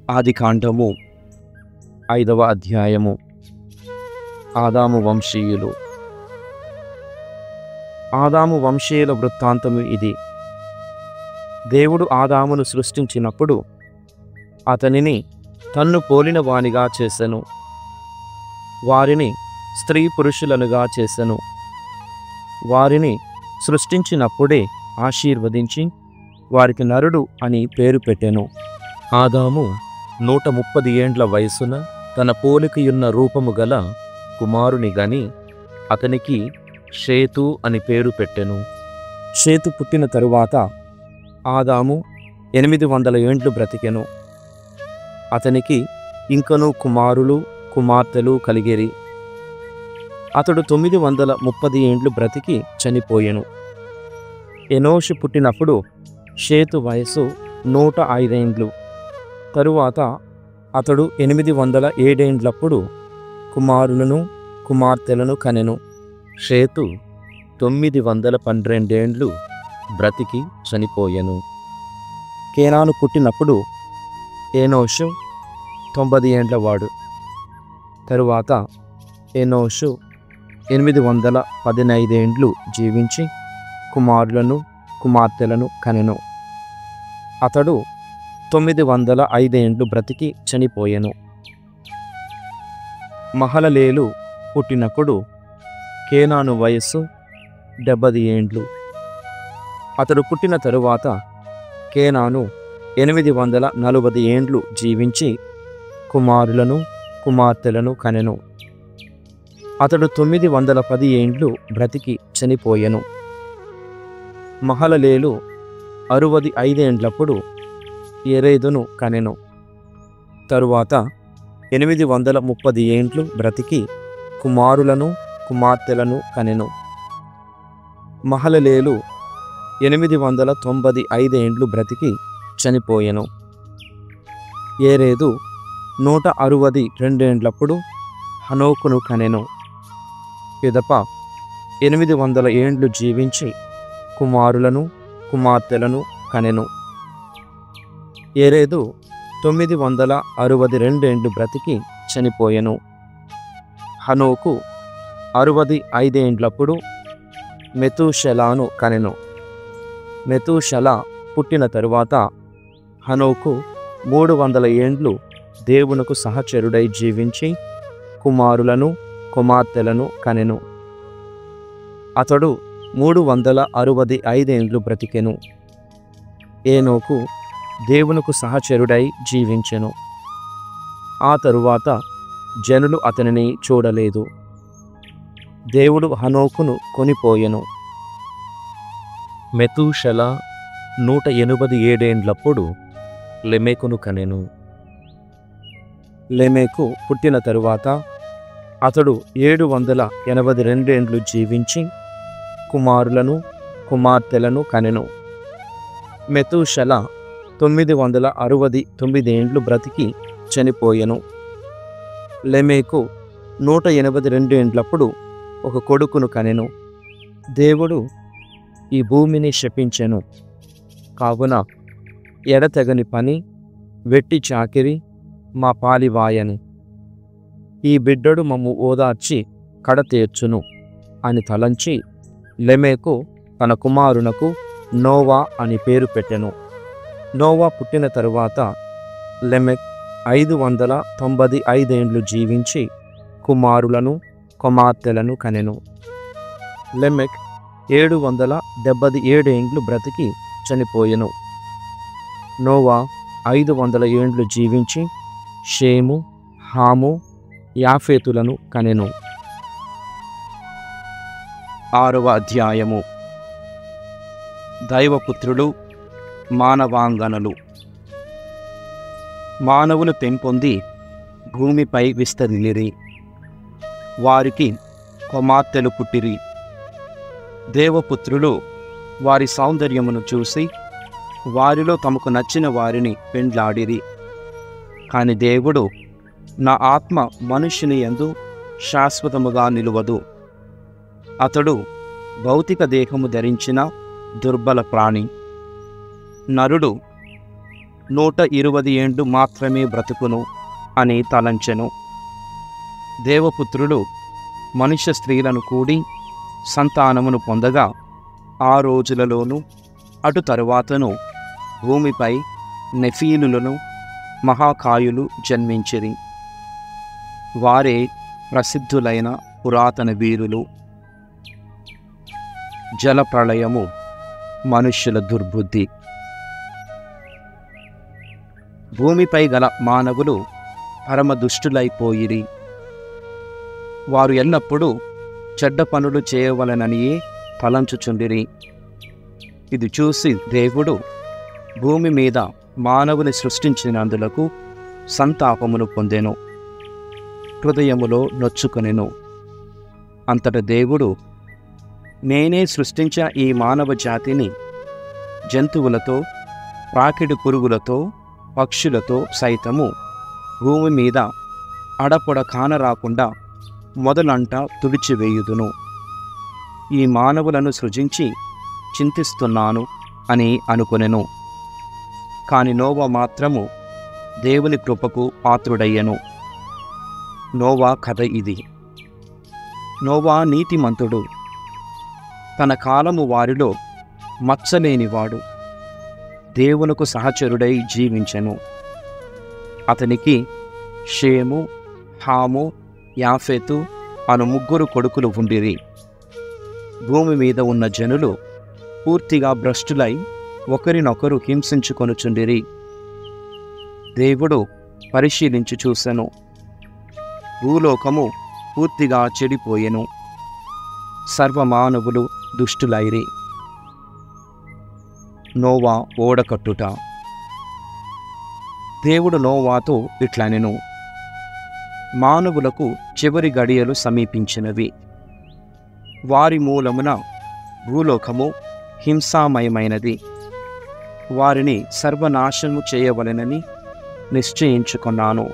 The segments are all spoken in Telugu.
ఆదికాండము 5వ అధ్యాయము. ఆదాము వంశీయులు. ఆదాము వంశీయుల వృత్తాంతము ఇది. దేవుడు ఆదామును సృష్టించినప్పుడు అతనిని తన్ను పోలిన వానిగా చేసెను. వారిని స్త్రీ పురుషులనుగా చేసెను. వారిని సృష్టించినప్పుడే ఆశీర్వదించి వారికి నరుడు అని పేరు పెట్టెను. ఆదాము 130 ఏండ్ల వయసున తన పోలికయున్న రూపము గల కుమారుని గని అతనికి షేతు అని పేరు పెట్టెను. షేతు పుట్టిన తరువాత ఆదాము 800 ఏండ్లు బ్రతికెను. అతనికి ఇంకనూ కుమారులు కుమార్తెలు కలిగిరి. అతడు 930 ఏండ్లు బ్రతికి చనిపోయెను. ఎనోషు పుట్టినప్పుడు షేతు వయసు 105 ఏండ్లు. తరువాత అతడు 807 ఏండ్లప్పుడు కుమారులను కుమార్తెలను కనెను. షేతు 912 ఏండ్లు బ్రతికి చనిపోయెను. కేనాను పుట్టినప్పుడు ఎనోషు 90 ఏండ్లవాడు. తరువాత ఎనోషు 815 ఏండ్లు జీవించి కుమారులను కుమార్తెలను కనెను. అతడు 905 ఏండ్లు బ్రతికి చనిపోయెను. మహలలేలు పుట్టినప్పుడు కేనాను వయస్సు 70 ఏండ్లు. అతడు పుట్టిన తరువాత కేనాను 840 ఏండ్లు జీవించి కుమారులను కుమార్తెలను కనెను. అతడు 910 ఏండ్లు బ్రతికి చనిపోయెను. మహలలేలు 65 ఏండ్లప్పుడు యెరెదును కనెను. తరువాత 830 ఏండ్లు బ్రతికి కుమారులను కుమార్తెలను కనెను. మహలలేలు 895 ఏండ్లు బ్రతికి చనిపోయెను. యెరెదు 162 ఏండ్లప్పుడు హనోకును కనెను. పిదప 800 ఏండ్లు జీవించి కుమారులను కుమార్తెలను కనెను. యెరెదు 962 ఏండ్లు బ్రతికి చనిపోయెను. హనోకు 65 ఏండ్లప్పుడు మెతూషెలను కనెను. మెతూషెల పుట్టిన తరువాత హనోకు 300 ఏండ్లు దేవునకు సహచరుడై జీవించి కుమారులను కుమార్తెలను కనెను. అతడు 365 ఏండ్లు బ్రతికెను. ఏనోకు దేవునకు సహచరుడై జీవించెను. ఆ తరువాత జనులు అతనిని చూడలేదు. దేవుడు హనోకును కొనిపోయెను. మెతూషెల 187 ఏండ్లప్పుడు లెమెకును కనెను. లెమెకు పుట్టిన తరువాత అతడు 782 ఏండ్లు జీవించి కుమారులను కుమార్తెలను కనెను. మెతూషెల 969 ఏండ్లు బ్రతికి చనిపోయెను. లెమెకు 182 ఏండ్లప్పుడు ఒక కొడుకును కనెను. దేవుడు ఈ భూమిని శపించెను. కావున ఎడతెగని పని వెట్టి చాకిరి మా పాలివాయని. ఈ బిడ్డడు మమ్ము ఓదార్చి కడతీర్చును అని తలంచి లెమెకు తన కుమారునకు నోవా అని పేరు పెట్టెను. నోవా పుట్టిన తరువాత లెమెక్ 595 ఏండ్లు జీవించి కుమారులను కుమార్తెలను కనెను. లెమెక్ 777 ఏండ్లు బ్రతికి చనిపోయెను. నోవా 500 ఏండ్లు జీవించి షేము హాము యాఫేతులను కనెను. 6వ అధ్యాయము. దైవపుత్రులు మానవాంగనలు. మానవులు పెంపొంది భూమిపై విస్తరిల్లిరి. వారికి కుమార్తెలు పుట్టిరి. దేవపుత్రులు వారి సౌందర్యమును చూసి వారిలో తమకు నచ్చిన వారిని పెండ్లాడిరి. కాని దేవుడు, నా ఆత్మ మనుష్యుని యందు శాశ్వతముగా నిలువదు. అతడు భౌతిక దేహము ధరించిన దుర్బల ప్రాణి. నరుడు 120 ఏండ్లు మాత్రమే బ్రతుకును అని తలంచెను. దేవపుత్రుడు మనుష్య స్త్రీలను కూడి సంతానమును పొందగా ఆ రోజులలోనూ అటు తరువాతను భూమిపై నెఫీలులను మహాకాయులు జన్మించిరి. వారే ప్రసిద్ధులైన పురాతన వీరులు. జలప్రళయము మనుష్యుల దుర్బుద్ధి. భూమిపై గల మానవులు పరమదుష్టులైపోయిరి. వారు ఎల్లప్పుడూ చెడ్డ పనులు చేయవలననియే తలంచుచుండిరి. ఇది చూసి దేవుడు భూమి మీద మానవుని సృష్టించినందులకు సంతాపమును పొందెను, హృదయములో నొచ్చుకొనెను. అంతట దేవుడు, నేనే సృష్టించిన ఈ మానవ జాతిని జంతువులతో, ప్రాకిడి పురుగులతో, పక్షులతో సైతము భూమి మీద అడపొడ కానరాకుండా మొదలంట తుడిచివేయుదును. ఈ మానవులను సృజించి చింతిస్తున్నాను అని అనుకొనెను. కాని నోవా మాత్రము దేవుని కృపకు పాత్రుడయ్యెను. నోవా కథ ఇది. నోవా నీతిమంతుడు, తన కాలము వారిలో మచ్చలేనివాడు, దేవునకు సహచరుడై జీవించెను. అతనికి షేము, హాము, యాఫెతు అను 3 కొడుకులు ఉండిరి. భూమి మీద ఉన్న జనులు పూర్తిగా భ్రష్టులై ఒకరినొకరు హింసించుకొనుచుండిరి. దేవుడు పరిశీలించి చూసెను, భూలోకము పూర్తిగా చెడిపోయెను, సర్వమానవులు దుష్టులైరి. నోవా ఓడకట్టుట. దేవుడు నోవాతో ఇట్లనెను, మానవులకు చివరి గడియలు సమీపించినవి. వారి మూలమున భూలోకము హింసామయమైనది. వారిని సర్వనాశనము చేయవలెనని నిశ్చయించుకున్నాను.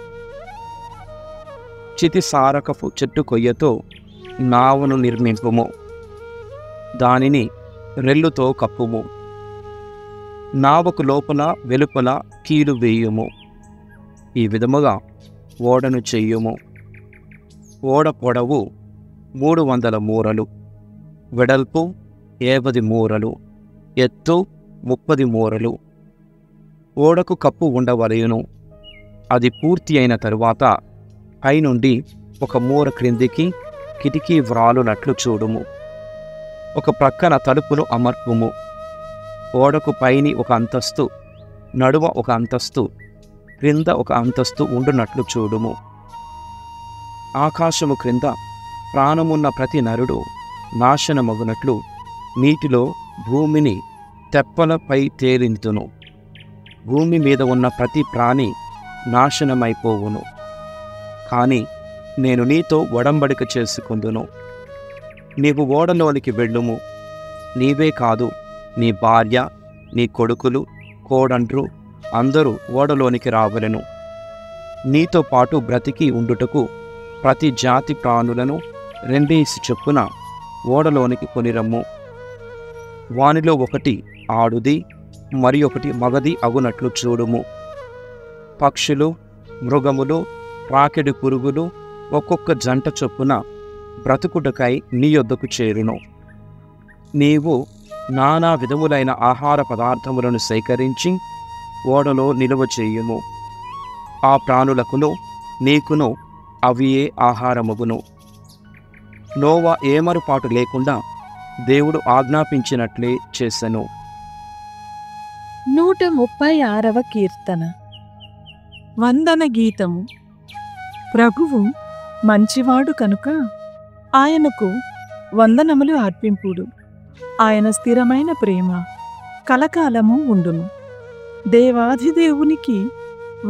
చితిసారకపు చెట్టు కొయ్యతో నావను నిర్మింపుము, దానిని రెల్లుతో కప్పుము, నావకు లోపల వెలుపల కీలు వేయుము. ఈ విధముగా ఓడను చెయ్యుము. ఓడ పొడవు 300 మూరలు, వెడల్పు 50 మూరలు, ఎత్తు 30 మూరలు. ఓడకు కప్పు ఉండవలెను. అది పూర్తి అయిన తరువాత పైనుండి 1 మూర క్రిందికి కిటికీ వ్రాలునట్లు చూడుము. ఒక ప్రక్కన తలుపును అమర్పుము. ఓడకు పైని 1 అంతస్తు, నడుమ 1 అంతస్తు, క్రింద 1 అంతస్తు ఉండునట్లు చూడుము. ఆకాశము క్రింద ప్రాణమున్న ప్రతి నరుడు నాశనమగునట్లు నీటిలో భూమిని తెప్పలపై తేలింతును. భూమి మీద ఉన్న ప్రతి ప్రాణి నాశనమైపోవును. కాని నేను నీతో ఒడంబడిక చేసుకుందును. నీవు ఓడలోనికి వెళ్ళుము. నీవే కాదు, నీ భార్య, నీ కొడుకులు, కోడండ్రు అందరూ ఓడలోనికి రావలెను. నీతో పాటు బ్రతికి ఉండుటకు ప్రతి జాతి ప్రాణులను 2 చొప్పున ఓడలోనికి కొనిరమ్ము. వానిలో 1 ఆడుది, మరి 1 మగది అగునట్లు చూడుము. పక్షులు, మృగములు, ప్రాకెడి పురుగులు ఒక్కొక్క జంట చొప్పున బ్రతుకుటకై నీ యొద్దకు చేరును. నీవు నానా విధములైన ఆహార పదార్థములను సేకరించి ఓడలో నిలువ చేయుము. ఆ ప్రాణులకును నీకును అవియే ఆహారమగును. నోవా ఏమరుపాటు లేకుండా దేవుడు ఆజ్ఞాపించినట్లే చేసెను. 136వ కీర్తన. వందన గీతము. ప్రభువు మంచివాడు కనుక ఆయనకు వందనములు అర్పింపుడు. ఆయన స్థిరమైన ప్రేమ కలకాలము ఉండును. దేవాధిదేవునికి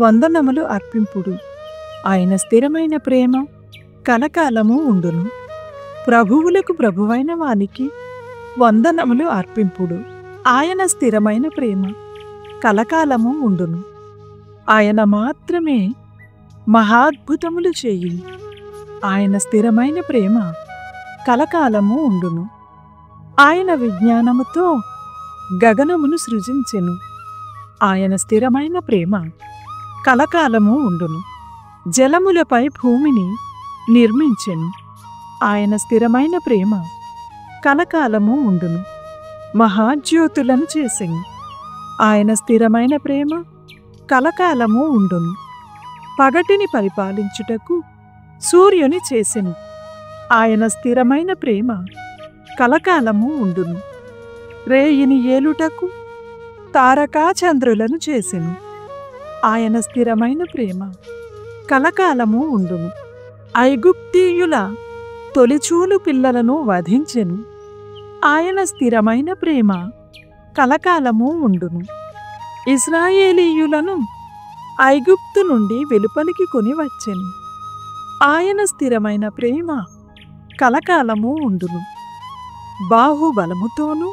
వందనములు అర్పింపుడు. ఆయన స్థిరమైన ప్రేమ కలకాలము ఉండును. ప్రభువులకు ప్రభువైన వానికి వందనములు అర్పింపుడు. ఆయన స్థిరమైన ప్రేమ కలకాలము ఉండును. ఆయన మాత్రమే మహాద్భుతములు చేయి. ఆయన స్థిరమైన ప్రేమ కలకాలము ఉండును. ఆయన విజ్ఞానముతో గగనమును సృజించెను. ఆయన స్థిరమైన ప్రేమ కలకాలము ఉండును. జలములపై భూమిని నిర్మించెను. ఆయన స్థిరమైన ప్రేమ కలకాలము ఉండును. మహాజ్యోతులను చేసెను. ఆయన స్థిరమైన ప్రేమ కలకాలము ఉండును. పగటిని పరిపాలించుటకు సూర్యుని చేసెను. ఆయన స్థిరమైన ప్రేమ కలకాలము ఉండును. రేయిని ఏలుటకు తారకాచంద్రులను చేసెను. ఆయన స్థిరమైన ప్రేమ కలకాలము ఉండును. ఐగుప్తీయుల తొలిచూలు పిల్లలను వధించెను. ఆయన స్థిరమైన ప్రేమ కలకాలము ఉండును. ఇశ్రాయేలీయులను ఐగుప్తు నుండి వెలుపలికి కొని వచ్చెను. ఆయన స్థిరమైన ప్రేమ కలకాలము ఉండును. బాహుబలముతోనూ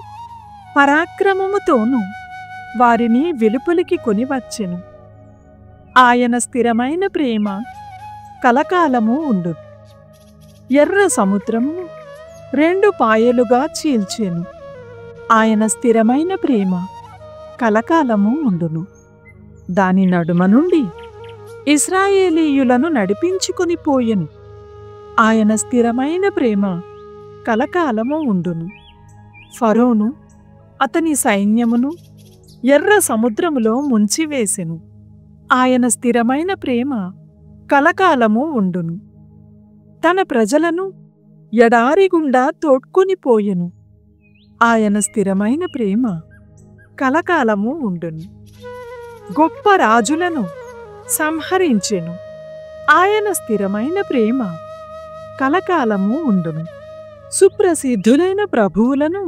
పరాక్రమముతోనూ వారిని వెలుపలికి కొని వచ్చెను. ఆయన స్థిరమైన ప్రేమ కలకాలము ఉండును. ఎర్ర సముద్రము 2 పాయలుగా చీల్చెను. ఆయన స్థిరమైన ప్రేమ కలకాలము ఉండును. దాని నడుమ నుండి ఇశ్రాయేలీయులను నడిపించుకొని పోయెను. ఆయన స్థిరమైన ప్రేమ కలకాలము ఉండును. ఫరోను అతని సైన్యమును ఎర్ర సముద్రములో ముంచివేసెను. ఆయన స్థిరమైన ప్రేమ కలకాలము ఉండును. తన ప్రజలను ఎడారి గుండా తోడ్కొని పోయెను. ఆయన స్థిరమైన ప్రేమ కలకాలము ఉండును. గొప్ప రాజులను సంహరించెను. ఆయన స్థిరమైన ప్రేమ కలకాలము ఉండును. సుప్రసిద్ధులైన ప్రభువులను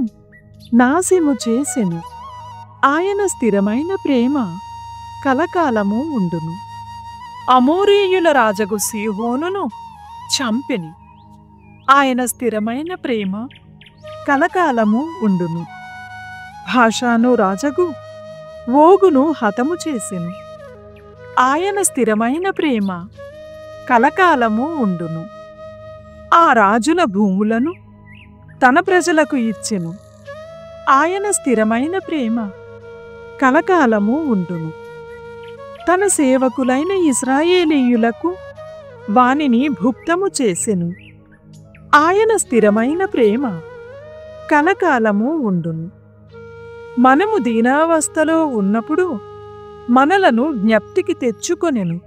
నాశము చేసెను. ఆయన స్థిరమైన ప్రేమ కలకాలము ఉండును. అమోరీయుల రాజగు సీహోనును చంపెను. ఆయన స్థిరమైన ప్రేమ కలకాలము ఉండును. భాషాను రాజగు ఓగును హతము చేసెను. ఆయన స్థిరమైన ప్రేమ కలకాలము ఉండును. ఆ రాజుల భూములను తన ప్రజలకు ఇచ్చెను. ఆయన స్థిరమైన ప్రేమ కలకాలము ఉండును. తన సేవకులైన ఇశ్రాయేలీయులకు వానిని భుక్తము చేసెను. ఆయన స్థిరమైన ప్రేమ కలకాలము ఉండును. మనము దీనావస్థలో ఉన్నప్పుడు మనలను జ్ఞప్తికి తెచ్చుకొనెను.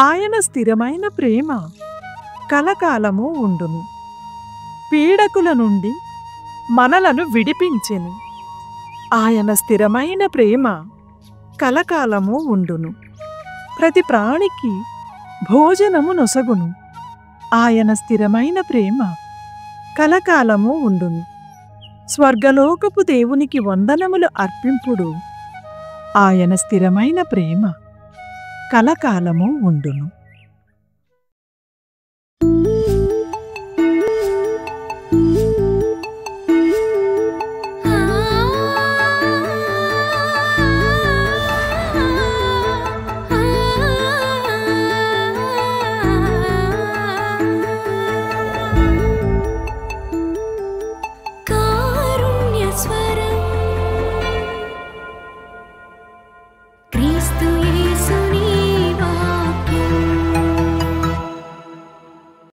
ఆయన స్థిరమైన ప్రేమ కలకాలము ఉండును. పీడకుల నుండి మనలను విడిపించెను. ఆయన స్థిరమైన ప్రేమ కలకాలము ఉండును. ప్రతి ప్రాణికి భోజనము నొసగును. ఆయన స్థిరమైన ప్రేమ కలకాలము ఉండును. స్వర్గలోకపు దేవునికి వందనములు అర్పింపుడు. ఆయన స్థిరమైన ప్రేమ కలకాలము ఉండును. క్రీస్తు